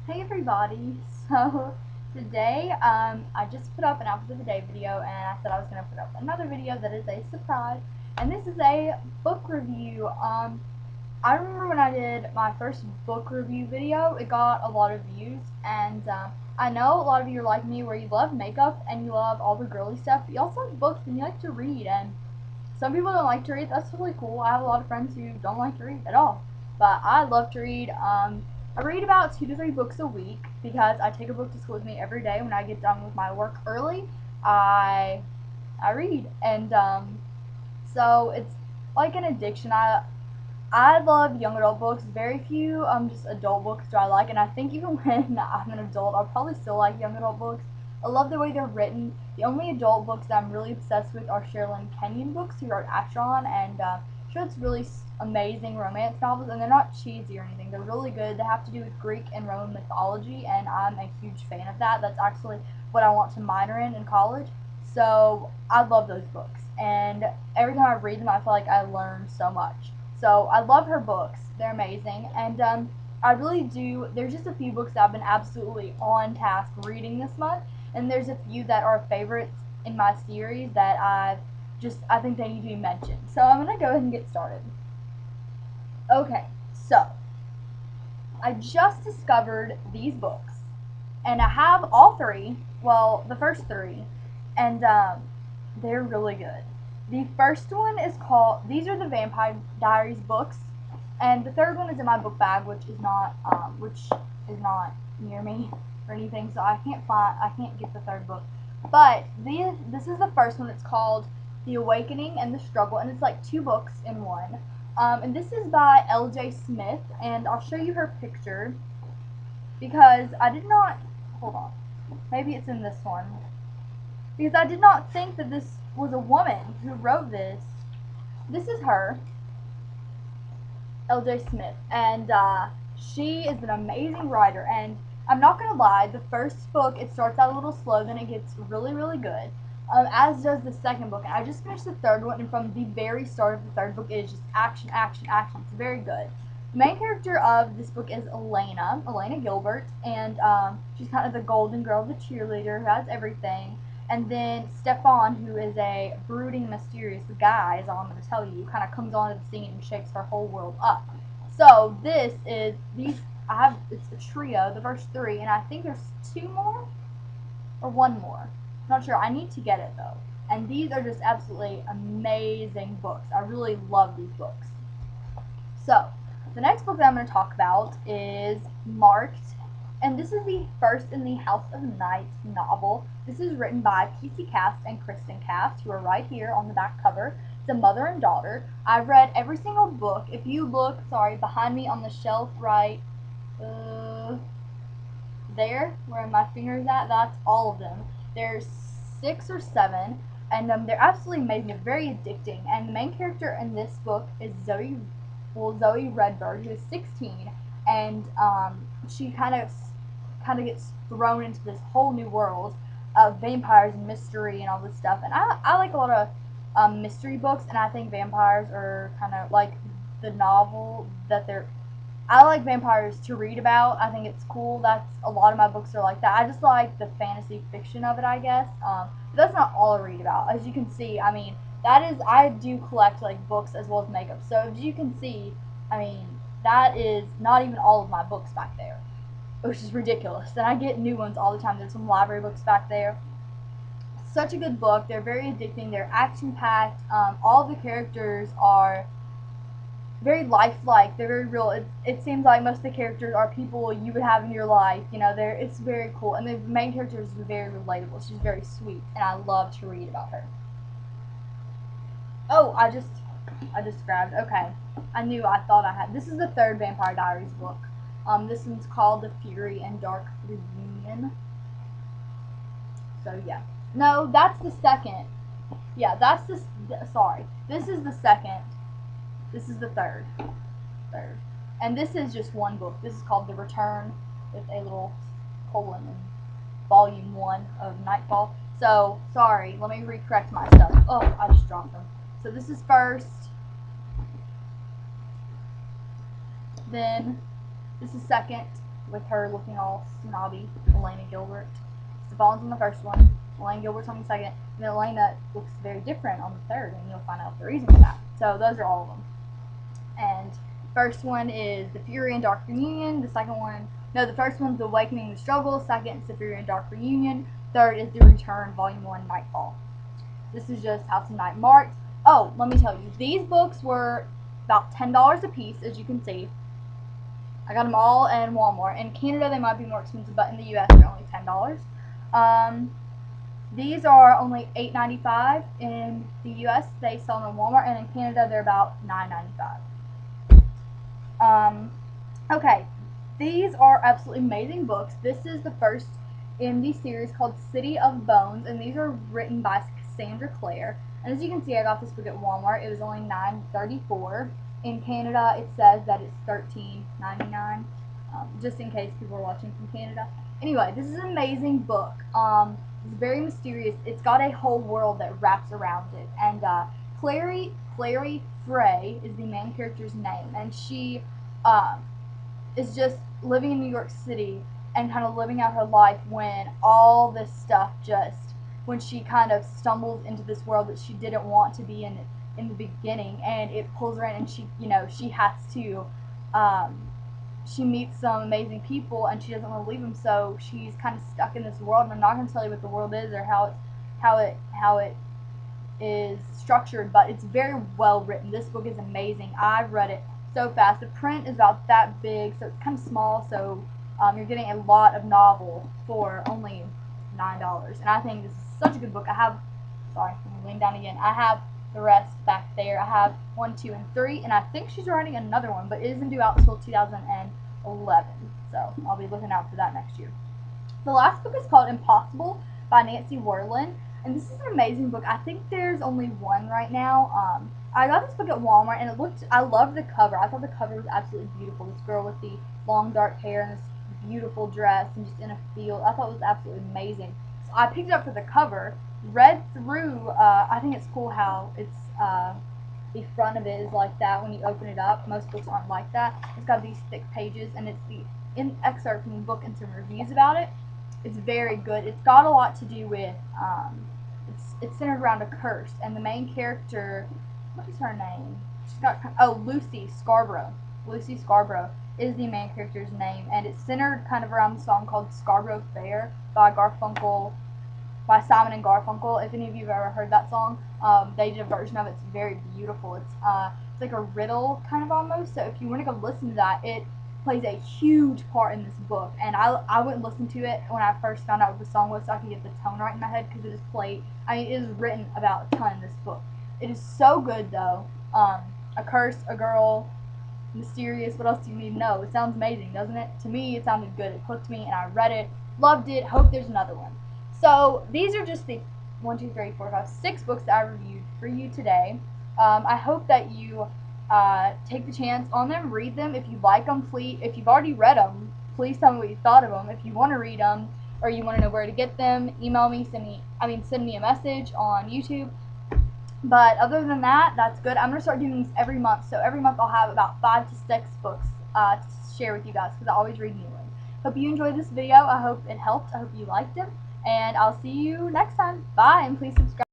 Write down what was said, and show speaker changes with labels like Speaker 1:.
Speaker 1: Hey everybody! So today, I just put up an outfit of the day video, and I said I was gonna put up another video that is a surprise, and this is a book review. I remember when I did my first book review video, it got a lot of views, and I know a lot of you are like me, where you love makeup and you love all the girly stuff, but you also like books and you like to read. And some people don't like to read. That's really cool. I have a lot of friends who don't like to read at all, but I love to read. I read about 2 to 3 books a week because I take a book to school with me every day. When I get done with my work early, I I read, and so it's like an addiction. I love young adult books. Very few just adult books do I like, and I think even when I'm an adult, I'll probably still like young adult books. I love the way they're written. The only adult books that I'm really obsessed with are Sherilyn Kenyon books, who wrote Astron, and she writes really amazing romance novels, and they're not cheesy or anything. They're really good. They have to do with Greek and Roman mythology, and I'm a huge fan of that. That's actually what I want to minor in college. So I love those books, and every time I read them, I feel like I learn so much. So I love her books. They're amazing. And I really do. There's just a few books that I've been absolutely on task reading this month. And there's a few that are favorites in my series that I think they need to be mentioned. So I'm going to go ahead and get started. Okay, so I just discovered these books. And I have all three. Well, the first three. And they're really good. The first one is called, these are the Vampire Diaries books, and the third one is in my book bag, which is not near me or anything, so I can't get the third book. But this is the first one. It's called The Awakening and the Struggle, and it's like 2 books in one. And this is by L.J. Smith, and I'll show you her picture because I did not, hold on, maybe it's in this one, because I did not think that this was a woman who wrote this. This is her, L.J. Smith, and she is an amazing writer. And I'm not gonna lie, the first book, it starts out a little slow, then it gets really, really good. As does the second book. And I just finished the third one, and from the very start of the third book, it is just action, action, action. It's very good. The main character of this book is Elena Gilbert, and she's kind of the golden girl, the cheerleader who has everything. And then Stefan, who is a brooding, mysterious guy, is all I'm going to tell you, kind of comes onto the scene and shakes her whole world up. So it's a trio, the first 3, and I think there's 2 more or 1 more. I'm not sure. I need to get it though. And these are just absolutely amazing books. I really love these books. So the next book that I'm going to talk about is Marked. And this is the first in the House of Night novel. This is written by P.C. Cast and Kristen Cast, who are right here on the back cover. It's a mother and daughter. I've read every single book. If you look, behind me on the shelf right there, where my finger is at, that's all of them. There's 6 or 7, and they're absolutely amazing. They're very addicting. And the main character in this book is Zoe Redbird, who is 16, and she kind of gets thrown into this whole new world of vampires and mystery and all this stuff. And I like a lot of mystery books, and I think vampires are kind of like the novel that I like vampires to read about. I think it's cool. That's a lot of my books are like that. I just like the fantasy fiction of it, I guess. But that's not all I read about. As you can see, I mean, I do collect like books as well as makeup. So as you can see, I mean, that is not even all of my books back there, which is ridiculous. And I get new ones all the time. There's some library books back there. Such a good book. They're very addicting. They're action-packed. All the characters are very lifelike. They're very real. It seems like most of the characters are people you would have in your life. You know, it's very cool. And the main character is very relatable. She's very sweet, and I love to read about her. Oh, I just grabbed. Okay, I thought I had. This is the 3rd Vampire Diaries book. This one's called The Fury and Dark Reunion. So yeah. No, that's the 2nd. Yeah, that's the, sorry. This is the 2nd. This is the 3rd. And this is just 1 book. This is called The Return, with a little colon in volume 1 of Nightfall. So, sorry, let me recorrect my stuff. Oh, I just dropped them. So this is first. Then this is 2nd, with her looking all snobby, Elena Gilbert. Stefan's on the first one, Elena Gilbert's on the second, and then Elena looks very different on the third, and you'll find out the reason for that. So those are all of them. And first one is The Fury and Dark Reunion. The second one, no, the first one's The Awakening and the Struggle. Second is The Fury and Dark Reunion. Third is The Return, Volume 1, Nightfall. This is just House of Night marked. Oh, let me tell you, these books were about $10 a piece, as you can see. I got them all in Walmart. In Canada, they might be more expensive, but in the US, they're only $10. These are only $8.95 in the US. They sell them in Walmart, and in Canada, they're about $9.95. Okay, these are absolutely amazing books. This is the first in the series called City of Bones, and these are written by Cassandra Clare. And as you can see, I got this book at Walmart. It was only $9.34. In Canada, it says that it's $13.99, just in case people are watching from Canada. Anyway, this is an amazing book. It's very mysterious. It's got a whole world that wraps around it. And Clary Frey is the main character's name, and she is just living in New York City and kind of living out her life when all this stuff when she kind of stumbles into this world that she didn't want to be in the beginning, and it pulls her in, and she has to, she meets some amazing people, and she doesn't want to leave them, so she's kind of stuck in this world. And I'm not going to tell you what the world is or how it is structured, but it's very well written. This book is amazing. I've read it so fast. The print is about that big, so it's kind of small, so you're getting a lot of novel for only $9, and I think this is such a good book. Sorry, let me lean down again. I have the rest back there. I have 1, 2, and 3, and I think she's writing another one, but it isn't due out until 2011, so I'll be looking out for that next year. The last book is called Impossible by Nancy Werlin, and this is an amazing book. I think there's only one right now. I got this book at Walmart, and I loved the cover. I thought the cover was absolutely beautiful. This girl with the long dark hair and this beautiful dress and just in a field. I thought it was absolutely amazing. So I picked it up for the cover, read through. I think it's cool how it's the front of it is like that when you open it up. Most books aren't like that. It's got these thick pages, and it's the excerpt from the book and some reviews about it. It's very good. It's got a lot to do with it's centered around a curse, and the main character, what is her name? She's got Lucy Scarborough. Lucy Scarborough is the main character's name, and it's centered kind of around the song called Scarborough Fair by Simon and Garfunkel. If any of you have ever heard that song, they did a version of it. It's very beautiful. It's like a riddle kind of almost. So if you want to go listen to that, it plays a huge part in this book. And I went and listened to it when I first found out what the song was, so I could get the tone right in my head, because it is played. I mean, it is written about a ton in this book. It is so good though. A curse, a girl, mysterious. What else do you need to know? It sounds amazing, doesn't it? To me, it sounded good. It hooked me, and I read it, loved it. Hope there's another one. So these are just the 1, 2, 3, 4, 5, 6 books that I reviewed for you today. I hope that you take the chance on them, read them. If you like them, please. If you've already read them, please tell me what you thought of them. If you want to read them or you want to know where to get them, email me. Send me a message on YouTube. But other than that, that's good. I'm going to start doing these every month. So every month I'll have about 5 to 6 books to share with you guys, because I always read new ones. Hope you enjoyed this video. I hope it helped. I hope you liked it. And I'll see you next time. Bye, and please subscribe.